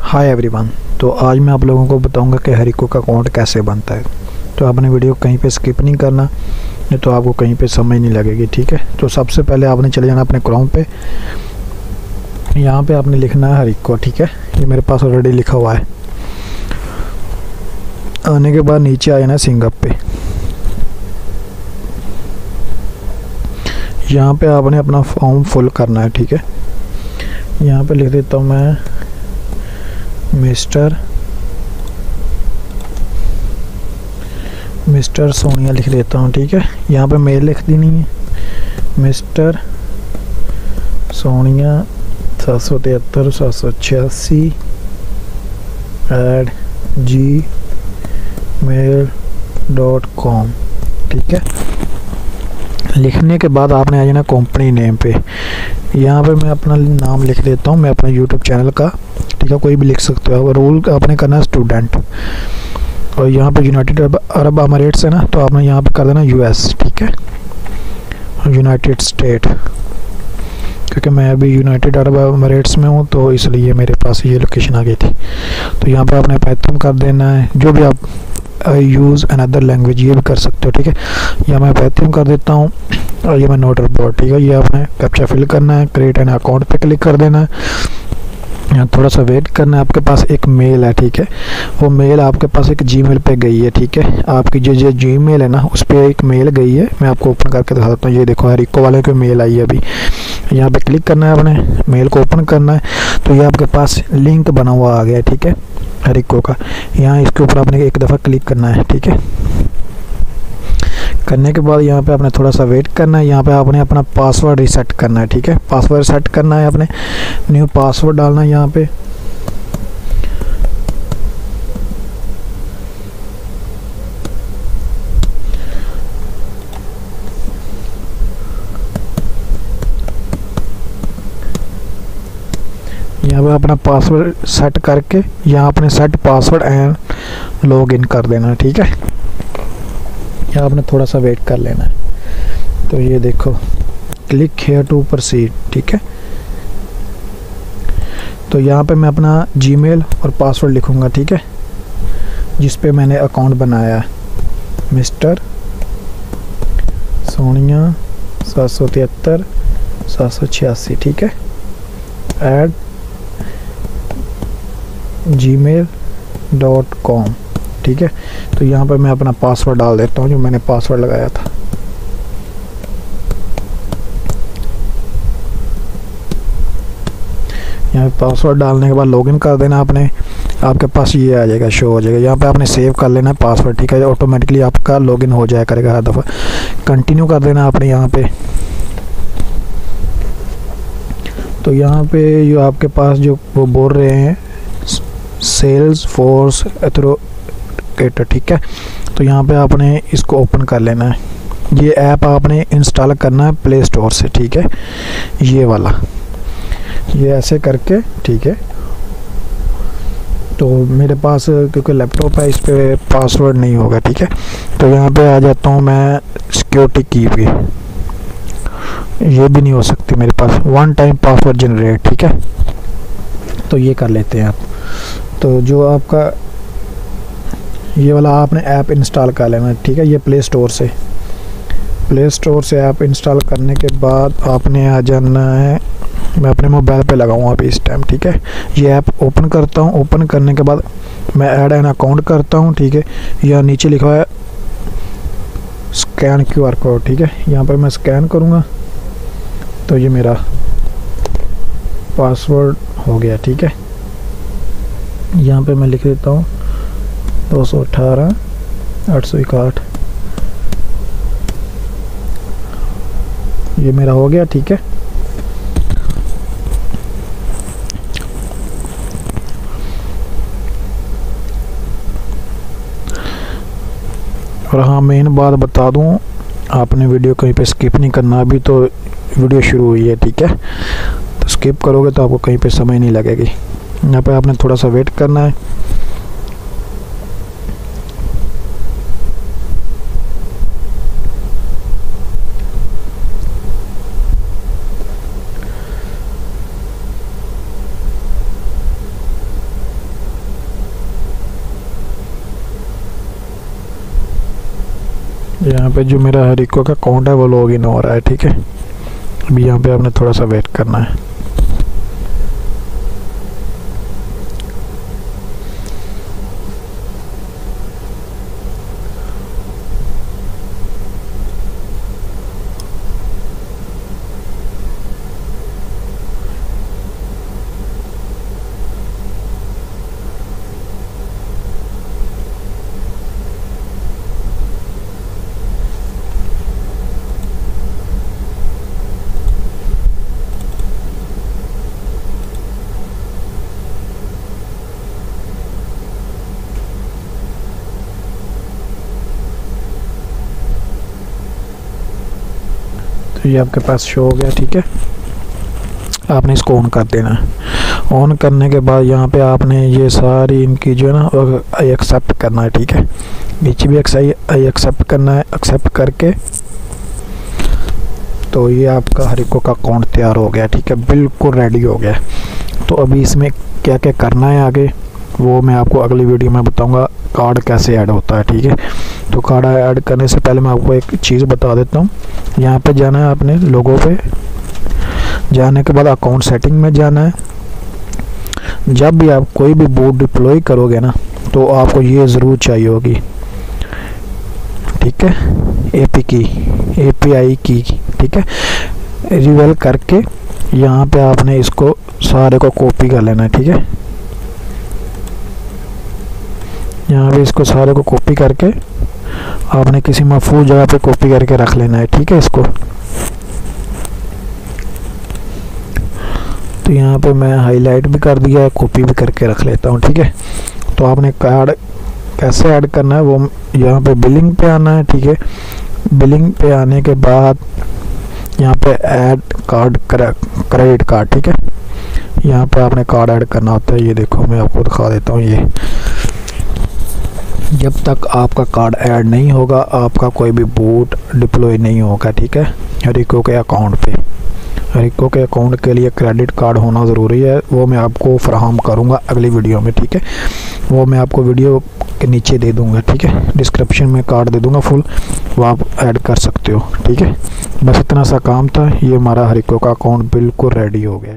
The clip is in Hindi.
Hi everyone. तो आज मैं आप लोगों को बताऊंगा कि हरिको का अकाउंट कैसे बनता है। तो आपने वीडियो कहीं पे स्किप नहीं करना, नहीं तो आपको कहीं पे समझ नहीं लगेगी। ठीक है, तो सबसे पहले आपने चले जाना अपने क्रोम पे। यहाँ पे आपने लिखना है हरिको। ठीक है, ये मेरे पास ऑलरेडी लिखा हुआ है। आने के बाद नीचे आ जाना सिंगअप पे। यहाँ पे आपने अपना फॉर्म फुल करना है। ठीक है, यहाँ पे लिख देता हूँ मैं मिस्टर सोनिया लिख देता हूँ। ठीक है, यहाँ पे मेल लिख देनी है मिस्टर सोनिया 773-786@gmail.com। ठीक है, लिखने के बाद आपने आ जाना कंपनी नेम पे। यहाँ पे मैं अपना नाम लिख देता हूँ, मैं अपना यूट्यूब चैनल का। ठीक है, कोई भी लिख सकते हो। रोल आपने करना है स्टूडेंट। और यहाँ पे यूनाइटेड अरब अमीरेट्स है ना, तो आपने यहाँ पे कर देना यूएस। ठीक है, यूनाइटेड स्टेट, क्योंकि मैं अभी यूनाइटेड अरब अमीरेट्स में हूँ तो इसलिए मेरे पास ये लोकेशन आ गई थी। तो यहाँ पे आपने पाइथन कर देना है, जो भी आप यूज़ अनदर लैंग्वेज ये भी कर सकते हो। ठीक है, या मैं पाइथन कर देता हूँ और ये मैं नोटर बोर्ड। ठीक है, ये आपने कैप्चा फिल करना है, क्रिएट एन अकाउंट पे क्लिक कर देना है। यहाँ थोड़ा सा वेट करना है। आपके पास एक मेल है। ठीक है, वो मेल आपके पास एक जीमेल पे गई है। ठीक है, आपकी जो जीमेल है ना, उस पर एक मेल गई है। मैं आपको ओपन करके दिखा देता हूँ। ये देखो, हरिको वाले की मेल आई है अभी। यहाँ पे क्लिक करना है, आपने मेल को ओपन करना है। तो ये आपके पास लिंक बना हुआ आ गया। ठीक है, हरिको का। यहाँ इसके ऊपर आपने एक दफ़ा क्लिक करना है। ठीक है, करने के बाद यहाँ पे आपने थोड़ा सा वेट करना है। यहाँ पे आपने अपना पासवर्ड रिसेट करना है। ठीक है, पासवर्ड सेट करना है, आपने न्यू पासवर्ड डालना है। यहाँ पे अपना पासवर्ड सेट करके यहाँ अपने set password and log in कर देना है। ठीक है, यहाँ आपने थोड़ा सा वेट कर लेना है। तो ये देखो, क्लिक हेयर टू प्रोसीड। ठीक है, तो यहाँ पे मैं अपना जीमेल और पासवर्ड लिखूँगा। ठीक है, जिस पे मैंने अकाउंट बनाया है, मिस्टर सोनिया 773-786। ठीक है, @gmail.com। ठीक है, तो यहाँ पर मैं अपना पासवर्ड डाल देता हूँ, जो मैंने पासवर्ड लगाया था। यहाँ पे पासवर्ड डालने के बाद लॉगिन कर देना आपने। आपके पास ये आ जाएगा, शो हो जाएगा। यहाँ पे आपने सेव कर लेना है पासवर्ड। ठीक है, ऑटोमेटिकली आपका लॉगिन हो जाया करेगा हर दफ़ा। कंटिन्यू कर देना आपने यहाँ पे। तो यहाँ पे जो आपके पास जो वो बोल रहे हैं सेल्स फोर्स एथोरेटर। ठीक है, तो यहाँ पे आपने इसको ओपन कर लेना है। ये ऐप आपने इंस्टॉल करना है प्ले स्टोर से। ठीक है, ये वाला, ये ऐसे करके। ठीक है, तो मेरे पास क्योंकि लैपटॉप है, इस पर पासवर्ड नहीं होगा। ठीक है, तो यहाँ पे आ जाता हूँ मैं सिक्योरिटी की भी। ये भी नहीं हो सकती मेरे पास, वन टाइम पासवर्ड जनरेट। ठीक है, तो ये कर लेते हैं आप। तो जो आपका ये वाला आपने ऐप इंस्टॉल कर लेना है। ठीक है, ये प्ले स्टोर से ऐप इंस्टॉल करने के बाद आपने आ जाना है। मैं अपने मोबाइल पे लगाऊंगा अभी इस टाइम। ठीक है, ये ऐप ओपन करता हूँ। ओपन करने के बाद मैं ऐड एन अकाउंट करता हूँ। ठीक है, यहाँ नीचे लिखा है स्कैन QR कोड। ठीक है, यहाँ पर मैं स्कैन करूँगा तो ये मेरा पासवर्ड हो गया। ठीक है, यहाँ पे मैं लिख देता हूँ 218-861। ये मेरा हो गया। ठीक है, और हाँ, मेन बात बता दूँ, आपने वीडियो कहीं पे स्किप नहीं करना। अभी तो वीडियो शुरू हुई है। ठीक है, तो स्किप करोगे तो आपको कहीं पे समय नहीं लगेगी। यहाँ पे आपने थोड़ा सा वेट करना है। यहाँ पे जो मेरा हरिको का अकाउंट है वो लॉगिन हो रहा है, ठीक है। अभी यहाँ पे आपने थोड़ा सा वेट करना है। तो ये आपके पास शो हो गया, ठीक है। आपने इसको ऑन कर देना है। ऑन करने के बाद यहाँ पे आपने ये सारी इनकी जो है ना आई एक्सेप्ट करना है, ठीक है। नीचे भी आई एक्सेप्ट करना है। एक्सेप्ट करके तो ये आपका हरिको का अकाउंट तैयार हो गया, ठीक है, बिल्कुल रेडी हो गया। तो अभी इसमें क्या क्या करना है आगे वो मैं आपको अगली वीडियो में बताऊंगा, कार्ड कैसे ऐड होता है, ठीक है। तो कार्ड ऐड करने से पहले मैं आपको एक चीज़ बता देता हूँ। यहाँ पे जाना है आपने, लोगों पे जाने के बाद अकाउंट सेटिंग में जाना है। जब भी आप कोई भी बोट डिप्लॉय करोगे ना तो आपको ये ज़रूर चाहिए होगी, ठीक है, API की, ठीक है। रिवेल करके यहाँ पे आपने इसको सारे को कॉपी कर लेना है, ठीक है। यहाँ पे इसको सारे को कॉपी करके आपने किसी महफूज जगह पे कॉपी करके रख लेना है, ठीक है। इसको तो यहाँ पे मैं हाईलाइट भी कर दिया है, कॉपी भी करके रख लेता हूँ, ठीक है। तो आपने कार्ड कैसे ऐड करना है वो यहाँ पे बिलिंग पे आना है, ठीक है। बिलिंग पे आने के बाद यहाँ पे ऐड कार्ड क्रेडिट कार्ड, ठीक है। यहाँ पे आपने कार्ड ऐड करना होता है। ये देखो मैं आपको दिखा देता हूँ। ये जब तक आपका कार्ड ऐड नहीं होगा आपका कोई भी बोट डिप्लॉय नहीं होगा, ठीक है। हरिको के अकाउंट पे हरिको के अकाउंट के लिए क्रेडिट कार्ड होना ज़रूरी है। वो मैं आपको फराहम करूँगा अगली वीडियो में, ठीक है। वो मैं आपको वीडियो के नीचे दे दूँगा, ठीक है। डिस्क्रिप्शन में कार्ड दे दूँगा फुल, वो आप ऐड कर सकते हो, ठीक है। बस इतना सा काम था। ये हमारा हरिको का अकाउंट बिल्कुल रेडी हो गया।